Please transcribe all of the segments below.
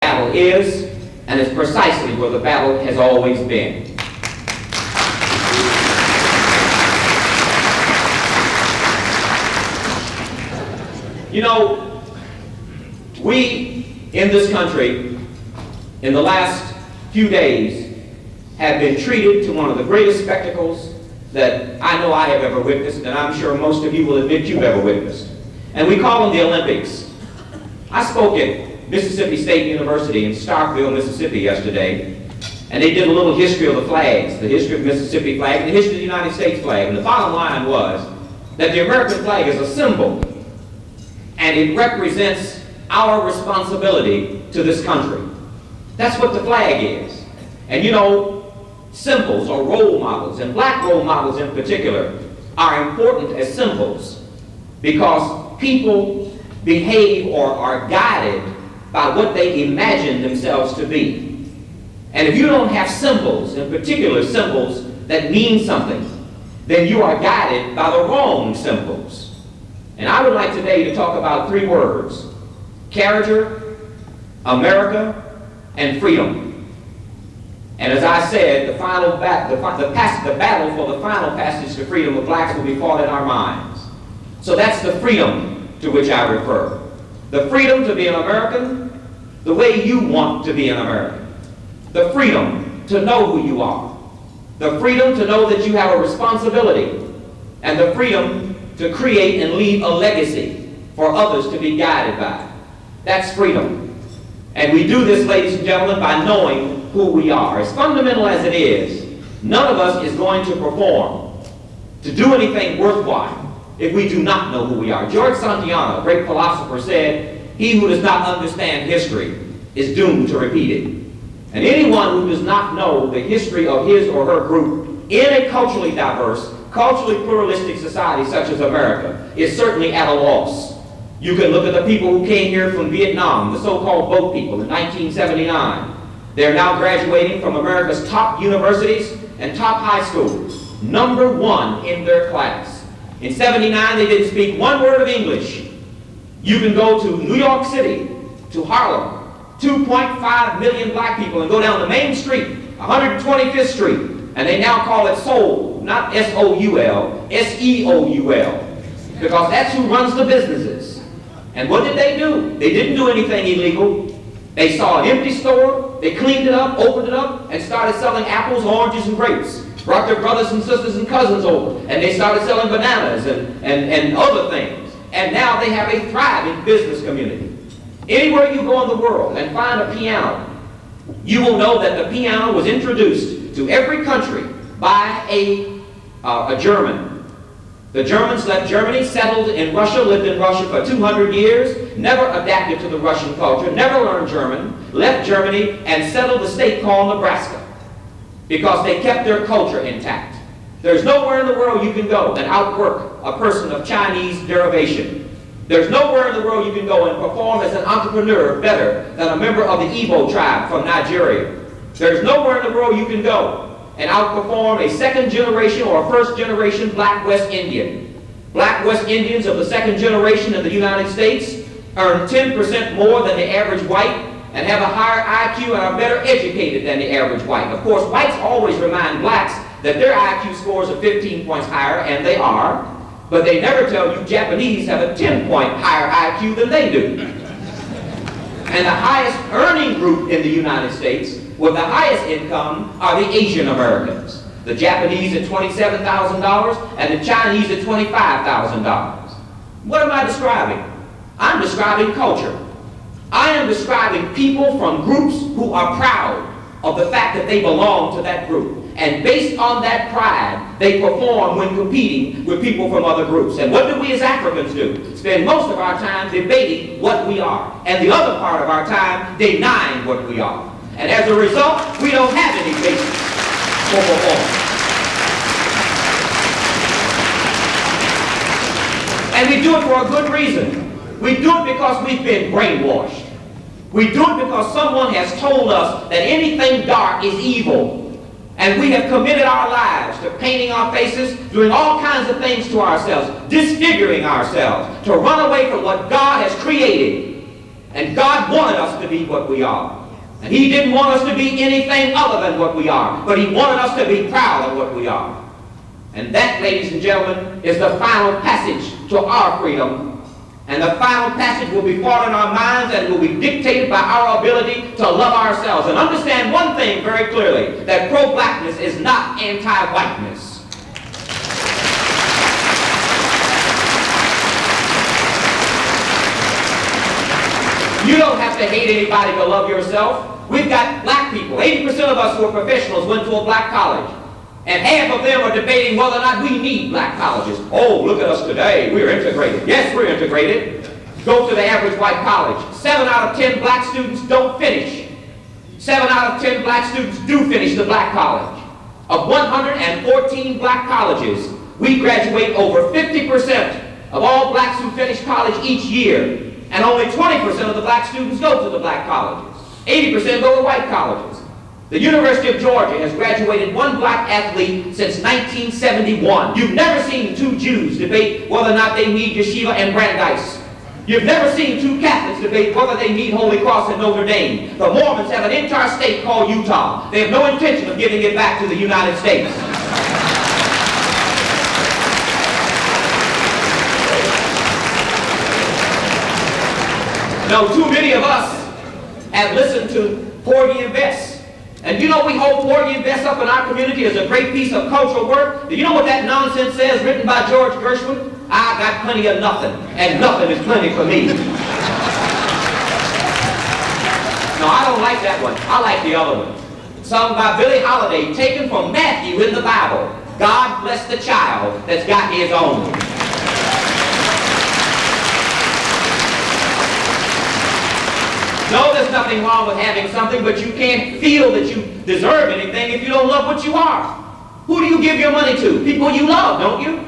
battle is, and it's precisely where the battle has always been. You know, we in this country, in the last few days, have been treated to one of the greatest spectacles that I know I have ever witnessed, and I'm sure most of you will admit you've ever witnessed. And we call them the Olympics. I spoke at Mississippi State University in Starkville, Mississippi yesterday, and they did a little history of the flags, the history of the Mississippi flag, and the history of the United States flag. And the bottom line was that the American flag is a symbol, and it represents our responsibility to this country. That's what the flag is. And you know, symbols or role models, and black role models in particular, are important as symbols because people behave or are guided by what they imagine themselves to be. And if you don't have symbols, in particular symbols that mean something, then you are guided by the wrong symbols. And I would like today to talk about three words: character, America, and freedom. And as I said, the battle for the final passage to freedom of blacks will be fought in our minds. So that's the freedom to which I refer. The freedom to be an American the way you want to be an American. The freedom to know who you are. The freedom to know that you have a responsibility. And the freedom to create and leave a legacy for others to be guided by. That's freedom. And we do this, ladies and gentlemen, by knowing who we are. As fundamental as it is, none of us is going to perform, to do anything worthwhile, if we do not know who we are. George Santayana, a great philosopher, said, "He who does not understand history is doomed to repeat it." And anyone who does not know the history of his or her group in a culturally diverse, culturally pluralistic society such as America is certainly at a loss. You can look at the people who came here from Vietnam, the so-called boat people in 1979. They're now graduating from America's top universities and top high schools, #1 in their class. In '79, they didn't speak one word of English. You can go to New York City, to Harlem, 2.5 million black people, and go down the main street, 125th Street, and they now call it Soul, not S-O-U-L, S-E-O-U-L, because that's who runs the businesses. And what did they do? They didn't do anything illegal. They saw an empty store, they cleaned it up, opened it up, and started selling apples, oranges, and grapes. Brought their brothers and sisters and cousins over, and they started selling bananas and other things. And now they have a thriving business community. Anywhere you go in the world and find a piano, you will know that the piano was introduced to every country by a German. The Germans left Germany, settled in Russia, lived in Russia for 200 years, never adapted to the Russian culture, never learned German, left Germany and settled a state called Nebraska because they kept their culture intact. There's nowhere in the world you can go and outwork a person of Chinese derivation. There's nowhere in the world you can go and perform as an entrepreneur better than a member of the Igbo tribe from Nigeria. There's nowhere in the world you can go and outperform a second generation or a first generation black West Indian. Black West Indians of the second generation in the United States earn 10% more than the average white and have a higher IQ and are better educated than the average white. Of course, whites always remind blacks that their IQ scores are 15 points higher, and they are, but they never tell you Japanese have a 10-point higher IQ than they do. And the highest earning group in the United States with the highest income are the Asian Americans. The Japanese at $27,000 and the Chinese at $25,000. What am I describing? I'm describing culture. I am describing people from groups who are proud of the fact that they belong to that group. And based on that pride, they perform when competing with people from other groups. And what do we as Africans do? Spend most of our time debating what we are, and the other part of our time denying what we are. And as a result, we don't have any basis for performance. And we do it for a good reason. We do it because we've been brainwashed. We do it because someone has told us that anything dark is evil. And we have committed our lives to painting our faces, doing all kinds of things to ourselves, disfiguring ourselves, to run away from what God has created And God wanted us to be what we are. And He didn't want us to be anything other than what we are, but He wanted us to be proud of what we are. And that, ladies and gentlemen, is the final passage to our freedom. And the final passage will be fought in our minds and will be dictated by our ability to love ourselves. And understand one thing very clearly, that pro-blackness is not anti-whiteness. You don't have to hate anybody to love yourself. We've got black people. 80% of us who are professionals went to a black college. And half of them are debating whether or not we need black colleges. Oh, look at us today. We're integrated. Yes, we're integrated. Go to the average white college. 7 out of 10 black students don't finish. 7 out of 10 black students do finish the black college. Of 114 black colleges, we graduate over 50% of all blacks who finish college each year. And only 20% of the black students go to the black colleges. 80% go to white colleges. The University of Georgia has graduated one black athlete since 1971. You've never seen 2 Jews debate whether or not they need Yeshiva and Brandeis. You've never seen 2 Catholics debate whether they need Holy Cross and Notre Dame. The Mormons have an entire state called Utah. They have no intention of giving it back to the United States. No, too many of us have listened to Porgy and Bess. And you know we hold Porgy and Bess up in our community as a great piece of cultural work. Do you know what that nonsense says, written by George Gershwin? I got plenty of nothing, and nothing is plenty for me. No, I don't like that one. I like the other one. Sung by Billie Holiday, taken from Matthew in the Bible. God bless the child that's got his own. No, there's nothing wrong with having something, but you can't feel that you deserve anything if you don't love what you are. Who do you give your money to? People you love, don't you?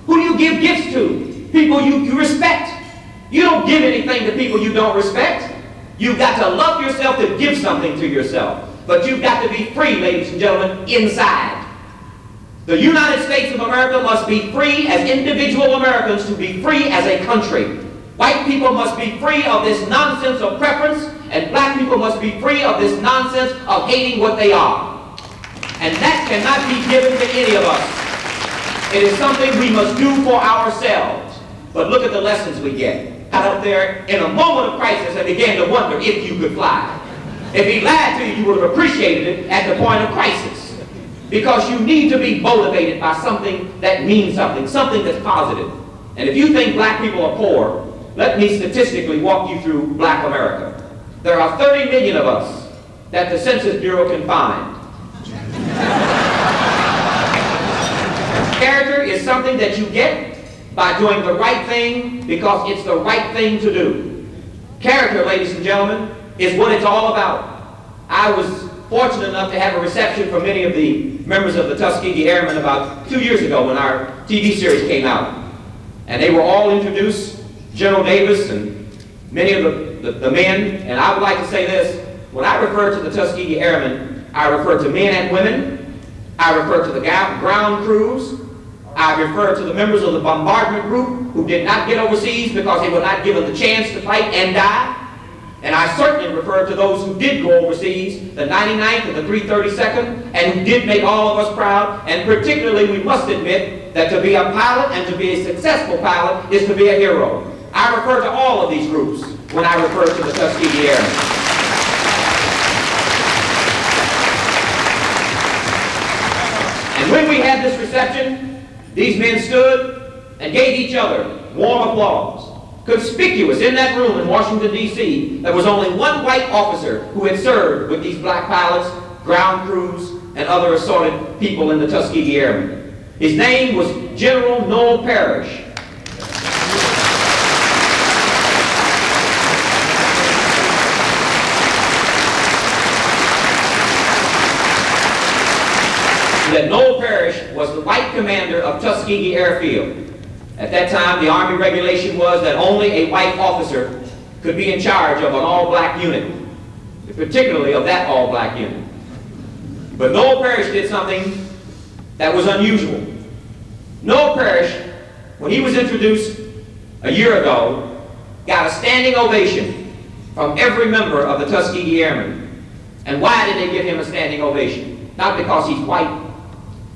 Who do you give gifts to? People you respect. You don't give anything to people you don't respect. You've got to love yourself to give something to yourself. But you've got to be free, ladies and gentlemen, inside. The United States of America must be free as individual Americans to be free as a country. White people must be free of this nonsense of preference, and black people must be free of this nonsense of hating what they are. And that cannot be given to any of us. It is something we must do for ourselves. But look at the lessons we get. Got up there in a moment of crisis and began to wonder if you could fly. If he lied to you, you would have appreciated it at the point of crisis. Because you need to be motivated by something that means something, something that's positive. And if you think black people are poor, let me statistically walk you through black America. There are 30 million of us that the Census Bureau can find. Character is something that you get by doing the right thing because it's the right thing to do. Character, ladies and gentlemen, is what it's all about. I was fortunate enough to have a reception for many of the members of the Tuskegee Airmen about 2 years ago when our TV series came out. And they were all introduced, General Davis and many of the men, and I would like to say this, when I refer to the Tuskegee Airmen, I refer to men and women, I refer to the ground crews, I refer to the members of the bombardment group who did not get overseas because they were not given the chance to fight and die, and I certainly refer to those who did go overseas, the 99th and the 332nd, and who did make all of us proud, and particularly we must admit that to be a pilot and to be a successful pilot is to be a hero. I refer to all of these groups when I refer to the Tuskegee Airmen. And when we had this reception, these men stood and gave each other warm applause. Conspicuous in that room in Washington, D.C., there was only one white officer who had served with these black pilots, ground crews, and other assorted people in the Tuskegee Airmen. His name was General Noel Parrish. That Noel Parrish was the white commander of Tuskegee Airfield. At that time, the Army regulation was that only a white officer could be in charge of an all-black unit, particularly of that all-black unit. But Noel Parrish did something that was unusual. Noel Parrish, when he was introduced a year ago, got a standing ovation from every member of the Tuskegee Airmen. And why did they give him a standing ovation? Not because he's white.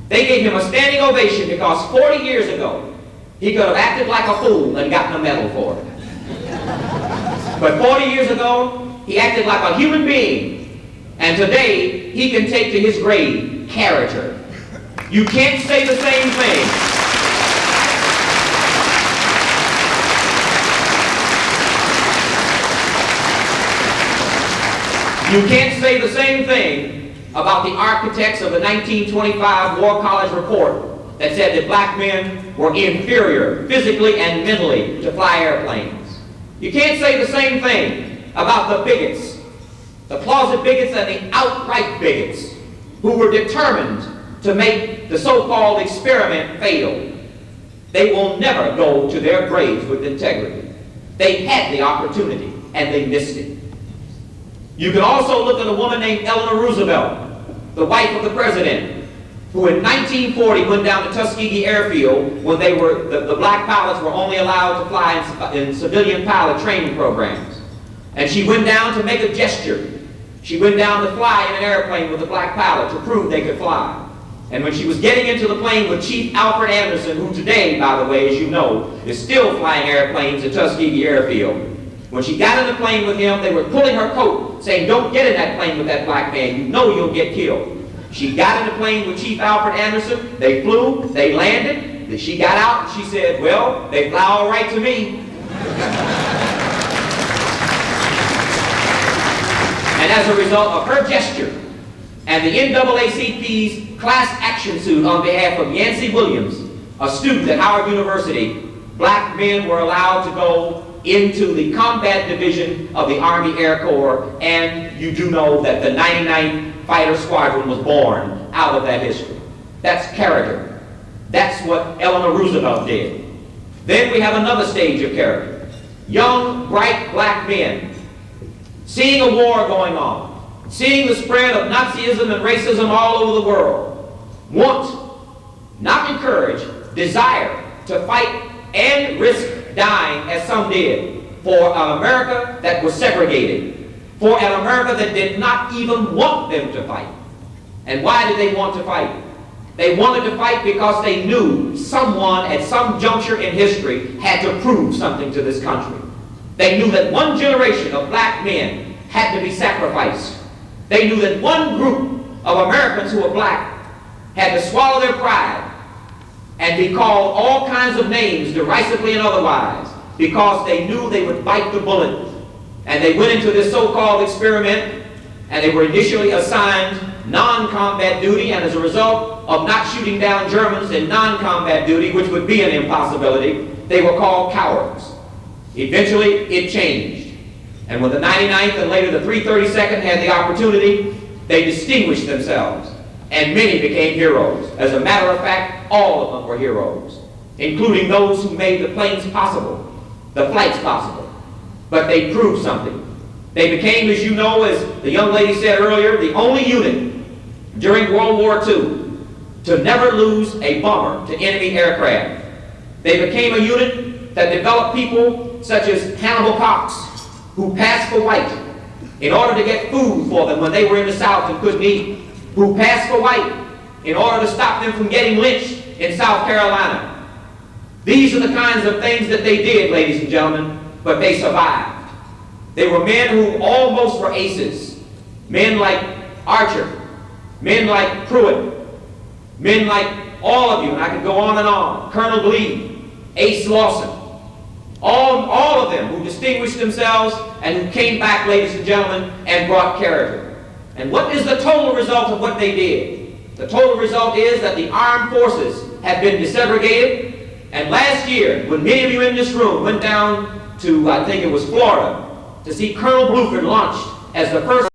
They gave him a standing ovation because 40 years ago, he could have acted like a fool and gotten a medal for it. But 40 years ago, he acted like a human being. And today, he can take to his grave character. You can't say the same thing. You can't say the same thing about the architects of the 1925 War College report that said that black men were inferior physically and mentally to fly airplanes. You can't say the same thing about the bigots, the closet bigots and the outright bigots who were determined to make the so-called experiment fail. They will never go to their graves with integrity. They had the opportunity and they missed it. You can also look at a woman named Eleanor Roosevelt, the wife of the president, who in 1940 went down to Tuskegee Airfield when the black pilots were only allowed to fly in civilian pilot training programs. And she went down to make a gesture. She went down to fly in an airplane with a black pilot to prove they could fly. And when she was getting into the plane with Chief Alfred Anderson, who today, by the way, as you know, is still flying airplanes at Tuskegee Airfield, when she got in the plane with him, they were pulling her coat, saying, "Don't get in that plane with that black man. You know you'll get killed." She got in the plane with Chief Alfred Anderson. They flew, they landed. She got out and she said, "Well, they fly all right to me." And as a result of her gesture and the NAACP's class action suit on behalf of Yancey Williams, a student at Howard University, black men were allowed to go into the combat division of the Army Air Corps, and you do know that the 99th Fighter Squadron was born out of that history. That's character. That's what Eleanor Roosevelt did. Then we have another stage of character. Young, bright black men, seeing a war going on, seeing the spread of Nazism and racism all over the world, want, not encourage, desire to fight and risk dying, as some did, for an America that was segregated, for an America that did not even want them to fight. And why did they want to fight? They wanted to fight because they knew someone at some juncture in history had to prove something to this country. They knew that one generation of black men had to be sacrificed. They knew that one group of Americans who were black had to swallow their pride and be called all kinds of names, derisively and otherwise, because they knew they would bite the bullet. And they went into this so-called experiment, and they were initially assigned non-combat duty, and as a result of not shooting down Germans in non-combat duty, which would be an impossibility, they were called cowards. Eventually, it changed. And when the 99th and later the 332nd had the opportunity, they distinguished themselves. And many became heroes. As a matter of fact, all of them were heroes, including those who made the planes possible, the flights possible. But they proved something. They became, as you know, as the young lady said earlier, the only unit during World War II to never lose a bomber to enemy aircraft. They became a unit that developed people such as Hannibal Cox, who passed for white in order to get food for them when they were in the South and couldn't eat, who passed for white in order to stop them from getting lynched in South Carolina. These are the kinds of things that they did, ladies and gentlemen, but they survived. They were men who almost were aces. Men like Archer, men like Pruitt, men like all of you, and I could go on, Colonel Glee, Ace Lawson, all of them who distinguished themselves and who came back, ladies and gentlemen, and brought character. And what is the total result of what they did? The total result is that the armed forces have been desegregated. And last year, when many of you in this room went down to, I think it was Florida, to see Colonel Bluford launched as the first